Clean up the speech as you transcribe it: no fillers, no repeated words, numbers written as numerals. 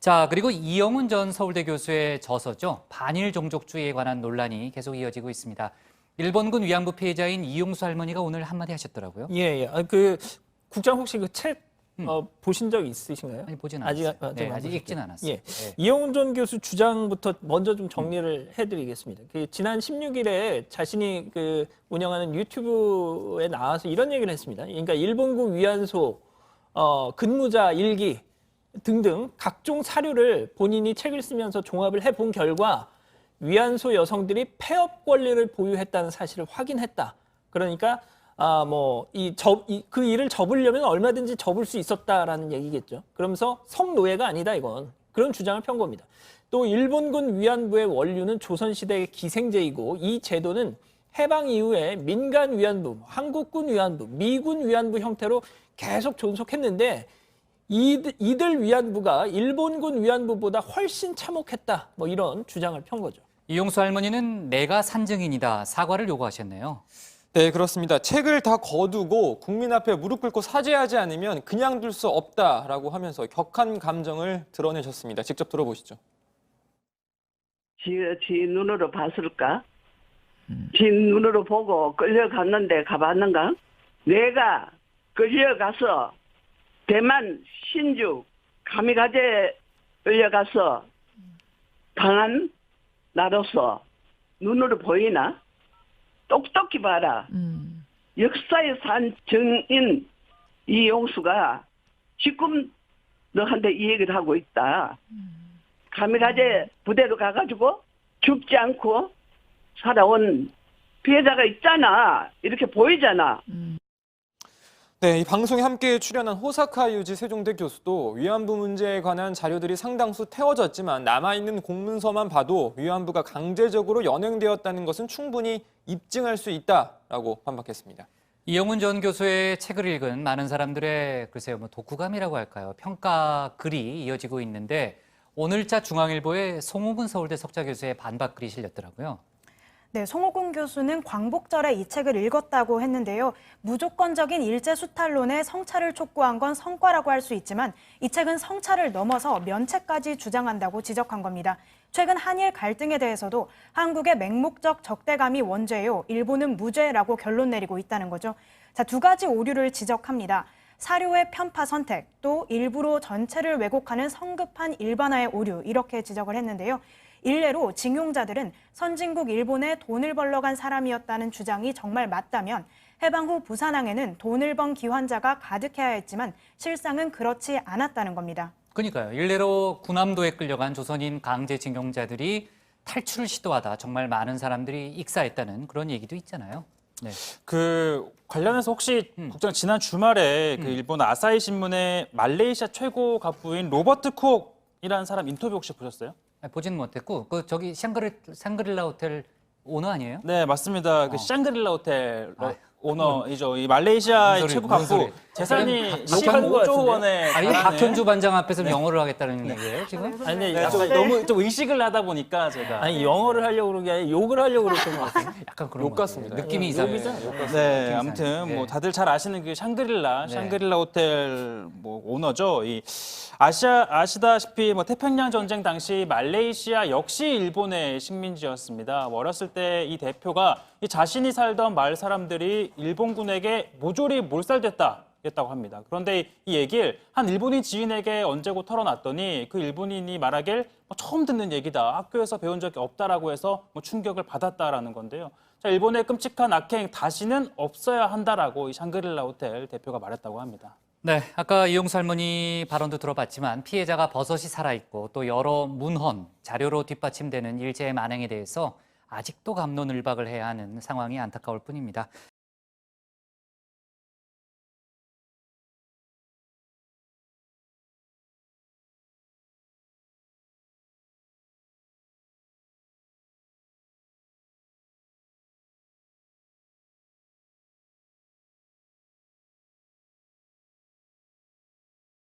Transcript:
자, 그리고 이영훈 전 서울대 교수의 저서죠. 반일 종족주의에 관한 논란이 계속 이어지고 있습니다. 일본군 위안부 피해자인 이용수 할머니가 오늘 한마디 하셨더라고요. 예. 국장 혹시 그 책 보신 적 있으신가요? 아니, 보진 않았어요. 아직 읽진 않았어요. 예. 네. 이영훈 전 교수 주장부터 먼저 좀 정리를 해드리겠습니다. 지난 16일에 자신이 운영하는 유튜브에 나와서 이런 얘기를 했습니다. 그러니까 일본군 위안소 근무자 일기 등등 각종 사료를 본인이 책을 쓰면서 종합을 해본 결과 위안소 여성들이 폐업 권리를 보유했다는 사실을 확인했다. 그러니까 그 일을 접으려면 얼마든지 접을 수 있었다라는 얘기겠죠. 그러면서 성노예가 아니다 이건. 그런 주장을 편 겁니다. 또 일본군 위안부의 원류는 조선시대의 기생제이고 이 제도는 해방 이후에 민간 위안부, 한국군 위안부, 미군 위안부 형태로 계속 존속했는데 이들 위안부가 일본군 위안부보다 훨씬 참혹했다. 이런 주장을 편 거죠. 이용수 할머니는 내가 산증인이다. 사과를 요구하셨네요. 네, 그렇습니다. 책을 다 거두고 국민 앞에 무릎 꿇고 사죄하지 않으면 그냥 둘 수 없다라고 하면서 격한 감정을 드러내셨습니다. 직접 들어보시죠. 지 눈으로 봤을까? 지 눈으로 보고 끌려갔는데 가봤는가? 내가 끌려가서 대만 신주 가미가제 끌려가서 당한 나로서 눈으로 보이나? 똑똑히 봐라. 역사에 산 정인 이용수가 지금 너한테 이 얘기를 하고 있다. 가미가제 부대로 가가지고 죽지 않고 살아온 피해자가 있잖아. 이렇게 보이잖아. 네, 이 방송에 함께 출연한 호사카 유지 세종대 교수도 위안부 문제에 관한 자료들이 상당수 태워졌지만 남아있는 공문서만 봐도 위안부가 강제적으로 연행되었다는 것은 충분히 입증할 수 있다라고 반박했습니다. 이영훈 전 교수의 책을 읽은 많은 사람들의 글쎄요, 독후감이라고 할까요? 평가 글이 이어지고 있는데 오늘자 중앙일보에 송호근 서울대 석좌 교수의 반박 글이 실렸더라고요. 네, 송호근 교수는 광복절에 이 책을 읽었다고 했는데요. 무조건적인 일제수탈론에 성찰을 촉구한 건 성과라고 할 수 있지만 이 책은 성찰을 넘어서 면책까지 주장한다고 지적한 겁니다. 최근 한일 갈등에 대해서도 한국의 맹목적 적대감이 원죄요, 일본은 무죄라고 결론 내리고 있다는 거죠. 자, 두 가지 오류를 지적합니다. 사료의 편파 선택, 또 일부러 전체를 왜곡하는 성급한 일반화의 오류, 이렇게 지적을 했는데요. 일례로 징용자들은 선진국 일본에 돈을 벌러 간 사람이었다는 주장이 정말 맞다면 해방 후 부산항에는 돈을 번 기환자가 가득해야 했지만 실상은 그렇지 않았다는 겁니다. 그러니까요. 일례로 군함도에 끌려간 조선인 강제징용자들이 탈출을 시도하다 정말 많은 사람들이 익사했다는 그런 얘기도 있잖아요. 네. 관련해서 혹시 국장 지난 주말에 일본 아사히 신문에 말레이시아 최고 갑부인 로버트 콕이라는 사람 인터뷰 혹시 보셨어요? 보지는 못했고 저기 샹그릴라 호텔 오너 아니에요? 네, 맞습니다. 샹그릴라 호텔 오너이죠. 이 말레이시아의 최고 갑부 재산이 15조 원에 아니, 박현주 반장 앞에서 영어를 하겠다는 얘기예요, 지금? 아니, 너무 좀 의식을 하다 보니까 제가 영어를 하려고 그런 게 아니라 욕을 하려고 그랬던 것 같아요. 약간 그런 욕 같습니다. 느낌이 이상해요. 네, 아무튼 다들 잘 아시는 그 샹그릴라 호텔 오너죠. 아시다시피 태평양 전쟁 당시 말레이시아 역시 일본의 식민지였습니다. 어렸을 때 이 대표가 자신이 살던 마을 사람들이 일본군에게 모조리 몰살됐다고 합니다. 그런데 이 얘기를 한 일본인 지인에게 언제고 털어놨더니 그 일본인이 말하길 처음 듣는 얘기다. 학교에서 배운 적이 없다라고 해서 충격을 받았다라는 건데요. 자, 일본의 끔찍한 악행 다시는 없어야 한다라고 이 샹그릴라 호텔 대표가 말했다고 합니다. 네, 아까 이용수 할머니 발언도 들어봤지만 피해자가 버섯이 살아있고 또 여러 문헌, 자료로 뒷받침되는 일제의 만행에 대해서 아직도 갑론을박을 해야 하는 상황이 안타까울 뿐입니다.